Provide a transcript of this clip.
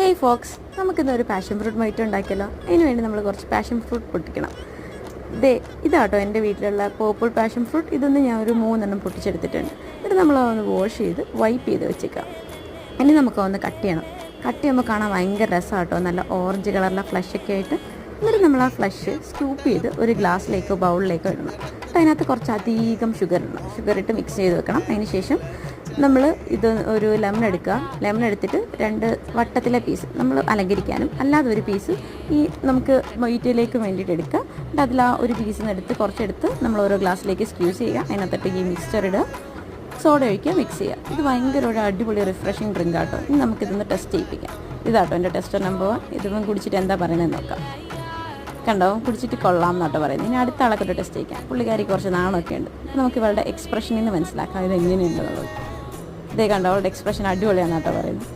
Hey folks, നമുക്കിന്നൊരു passion fruit mojito ഉണ്ടാക്കിയല്ലോ. അതിന് വേണ്ടി നമ്മൾ കുറച്ച് പാഷൻ ഫ്രൂട്ട് പൊട്ടിക്കണം. ഇതാട്ടോ എൻ്റെ വീട്ടിലുള്ള പേർപ്പിൾ പാഷൻ ഫ്രൂട്ട്. ഇതൊന്ന് ഞാൻ ഒരു 3 പൊട്ടിച്ചെടുത്തിട്ടുണ്ട്. എന്നിട്ട് നമ്മളതൊന്ന് വാഷ് ചെയ്ത് വൈപ്പ് ചെയ്ത് വെച്ചേക്കാം. ഇനി നമുക്കൊന്ന് കട്ട് ചെയ്യണം. കട്ട് ചെയ്യുമ്പോൾ കാണാൻ ഭയങ്കര രസമാട്ടോ, നല്ല ഓറഞ്ച് കളറിലെ ഫ്ലഷൊക്കെ ആയിട്ട്. എന്നിട്ട് നമ്മൾ ആ ഫ്ലഷ് സ്കൂപ്പ് ചെയ്ത് ഒരു ഗ്ലാസ്സിലേക്കോ ബൗളിലേക്കോ ഇടണം. അതിനകത്ത് കുറച്ചധികം ഷുഗർ ഇടണം. ഷുഗർ ഇട്ട് മിക്സ് ചെയ്ത് വെക്കണം. അതിന് ശേഷം നമ്മൾ ഇത് ഒരു ലെമൺ എടുക്കുക. ലെമൺ എടുത്തിട്ട് 2 വട്ടത്തിലെ പീസ് നമ്മൾ അലങ്കരിക്കാനും അല്ലാതെ ഒരു പീസ് ഈ നമുക്ക് മൊയ്റ്റോയിലേക്ക് വേണ്ടിയിട്ട് എടുക്കുക. എന്നിട്ട് അതിൽ ആ ഒരു പീസിൽ നിന്ന് എടുത്ത് കുറച്ചെടുത്ത് നമ്മൾ ഓരോ ഗ്ലാസ്സിലേക്ക് സ്ക്യൂസ് ചെയ്യുക. അതിനകത്തിട്ട് ഈ മിക്സ്ചർ ഇടുക, സോഡ ഒഴിക്കുക, മിക്സ് ചെയ്യുക. ഇത് ഭയങ്കര ഒരു അടിപൊളി റിഫ്രഷിങ് ഡ്രിങ്ക് ആട്ടോ. ഇനി നമുക്കിതൊന്ന് ടെസ്റ്റ് ചെയ്യിപ്പിക്കാം. ഇതാട്ടോ എൻ്റെ ടെസ്റ്റർ നമ്പർ 1. ഇതൊന്നും കുടിച്ചിട്ട് എന്താ പറയുന്നത് നോക്കാം. കണ്ടോ, കുടിച്ചിട്ട് കൊള്ളാം എന്നാട്ടോ പറയുന്നത്. ഇനി അടുത്ത ആളൊക്കെ ടെസ്റ്റ് ചെയ്യിക്കാം. പുള്ളിക്കാരിക്ക് കുറച്ച് നാണമൊക്കെ ഉണ്ട്. നമുക്ക് ഇവളുടെ എക്സ്പ്രഷനിൽ നിന്ന് മനസ്സിലാക്കാം ഇത് എങ്ങനെയുണ്ടെന്നുള്ളത്. ഇതേ കണ്ടോ, അവളുടെ എക്സ്പ്രഷൻ അടിപൊളിയാണെന്നാട്ടോ പറയുന്നത്.